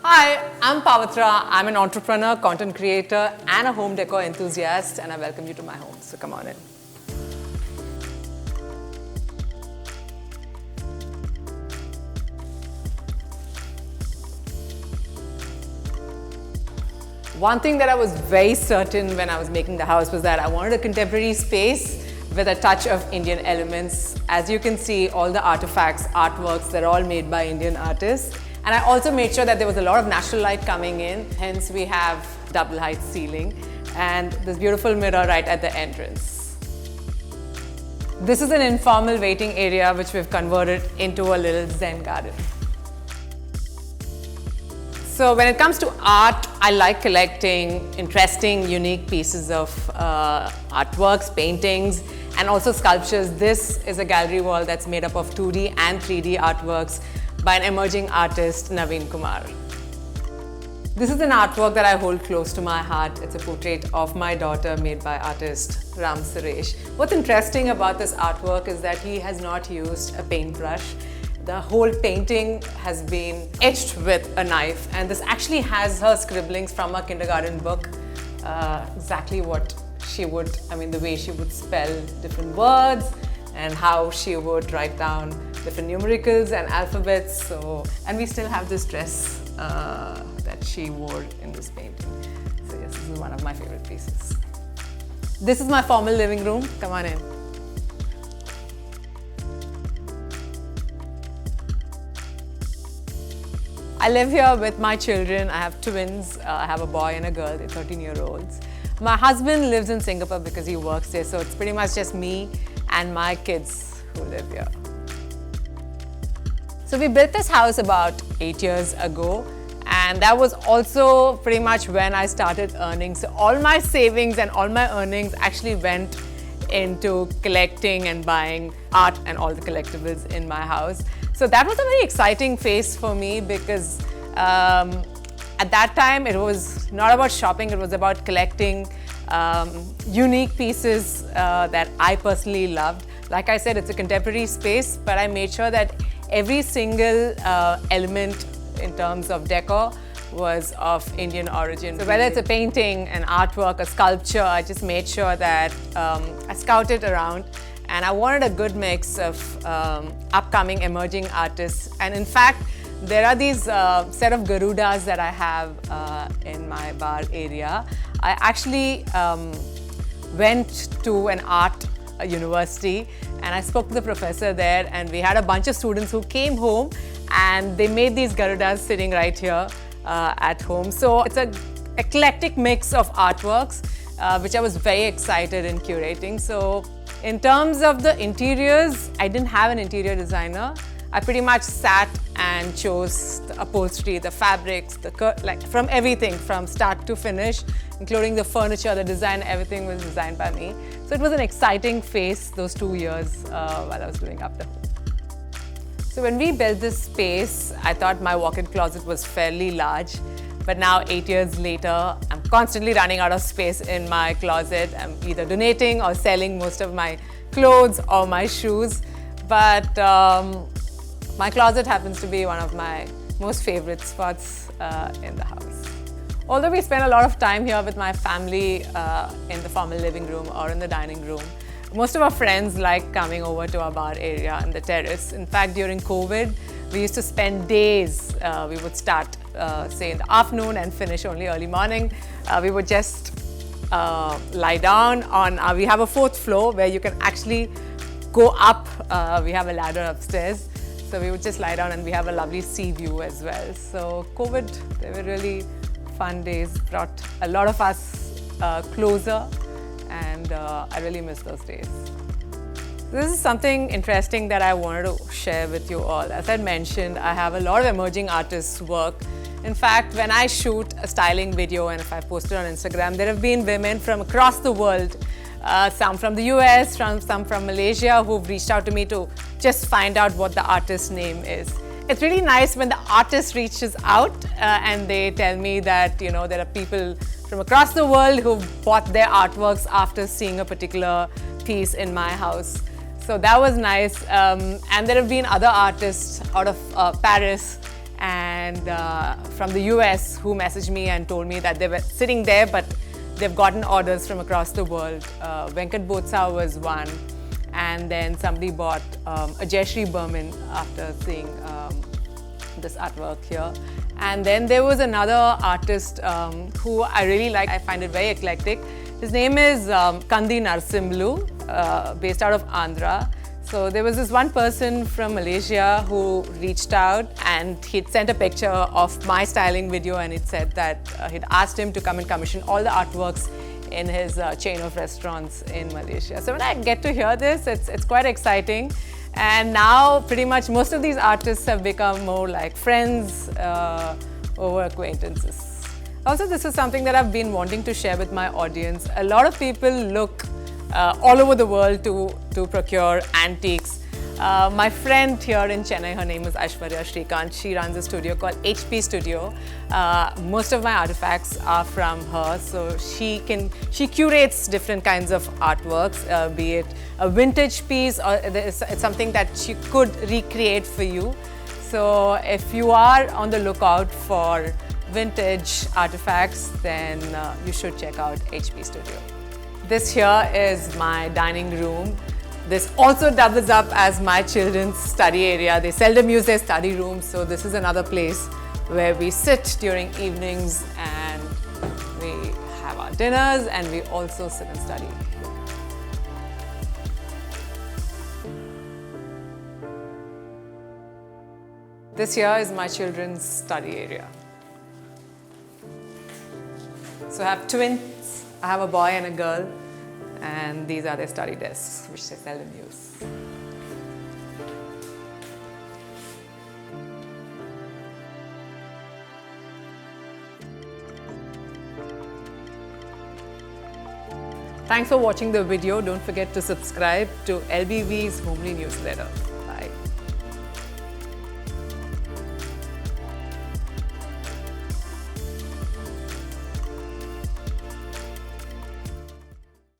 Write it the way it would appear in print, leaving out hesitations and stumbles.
Hi, I'm Pavitra. I'm an entrepreneur, content creator, and a home decor enthusiast, and I welcome you to my home. So come on in. One thing that I was very certain when I was making the house was that I wanted a contemporary space with a touch of Indian elements. As you can see, all the artifacts, artworks, they're all made by Indian artists. And I also made sure that there was a lot of natural light coming in. Hence, we have double height ceiling and this beautiful mirror right at the entrance. This is an informal waiting area which we've converted into a little Zen garden. So when it comes to art, I like collecting interesting, unique pieces of artworks, paintings, and also sculptures. This is a gallery wall that's made up of 2D and 3D artworks by an emerging artist, Naveen Kumar. This is an artwork that I hold close to my heart. It's a portrait of my daughter made by artist Ram Suresh. What's interesting about this artwork is that he has not used a paintbrush. The whole painting has been etched with a knife, and this actually has her scribblings from a kindergarten book, exactly what she would, the way she would spell different words and how she would write down different numericals and alphabets. And we still have this dress that she wore in this painting. So yes, this is one of my favorite pieces. This is my formal living room. Come on in. I live here with my children. I have twins. I have a boy and a girl. They're 13-year-olds. My husband lives in Singapore because he works there, so it's pretty much just me and my kids who live here. So we built this house about 8 years ago, and that was also pretty much when I started earning. So all my savings and all my earnings actually went into collecting and buying art and all the collectibles in my house. So that was a very exciting phase for me because at that time it was not about shopping, it was about collecting unique pieces that I personally loved. Like I said, it's a contemporary space, but I made sure that every single element in terms of decor was of Indian origin. So whether it's a painting, an artwork, a sculpture, I just made sure that I scouted around, and I wanted a good mix of upcoming emerging artists. And in fact, there are these set of Garudas that I have in my bar area. I actually went to an art university and I spoke to the professor there, and we had a bunch of students who came home and they made these Garudas sitting right here at home. So it's an eclectic mix of artworks which I was very excited in curating. So in terms of the interiors, I didn't have an interior designer. I pretty much sat and chose the upholstery, the fabrics, from everything, from start to finish, including the furniture, the design, everything was designed by me. So it was an exciting phase, those 2 years while I was doing up the home. So when we built this space, I thought my walk-in closet was fairly large. But now, 8 years later, I'm constantly running out of space in my closet. I'm either donating or selling most of my clothes or my shoes. But my closet happens to be one of my most favorite spots in the house. Although we spend a lot of time here with my family in the formal living room or in the dining room, most of our friends like coming over to our bar area and the terrace. In fact, during COVID, we used to spend days. We would start, say, in the afternoon and finish only early morning. We would just lie down on, we have a 4th floor where you can actually go up. We have a ladder upstairs. So we would just lie down and we have a lovely sea view as well. So COVID, they were really fun days, brought a lot of us closer, and I really miss those days. This is something interesting that I wanted to share with you all. As I mentioned, I have a lot of emerging artists' work. In fact, when I shoot a styling video and if I post it on Instagram, there have been women from across the world, some from the US, some from Malaysia, who've reached out to me to just find out what the artist's name is. It's really nice when the artist reaches out and they tell me that, there are people from across the world who've bought their artworks after seeing a particular piece in my house. So that was nice. And there have been other artists out of Paris and and from the US who messaged me and told me that they were sitting there, but they've gotten orders from across the world. Venkat Botsa was one, and then somebody bought a Jayashree Berman after seeing this artwork here. And then there was another artist who I really like. I find it very eclectic. His name is Kandi Narsimlu, based out of Andhra. So there was this one person from Malaysia who reached out, and he'd sent a picture of my styling video, and it said that he'd asked him to come and commission all the artworks in his chain of restaurants in Malaysia. So when I get to hear this, it's quite exciting. And now pretty much most of these artists have become more like friends over acquaintances. Also, this is something that I've been wanting to share with my audience. A lot of people look all over the world to procure antiques. My friend here in Chennai, her name is Aishwarya Shrikant. She runs a studio called HP Studio. Most of my artifacts are from her, so she curates different kinds of artworks, be it a vintage piece or it's something that she could recreate for you. So if you are on the lookout for vintage artifacts, then you should check out HP Studio. This here is my dining room. This also doubles up as my children's study area. They seldom use their study rooms, so this is another place where we sit during evenings and we have our dinners, and we also sit and study. This here is my children's study area. So I have twins. I have a boy and a girl, and these are their study desks, which they seldom use. Thanks for watching the video. Don't forget to subscribe to LBV's Homely newsletter.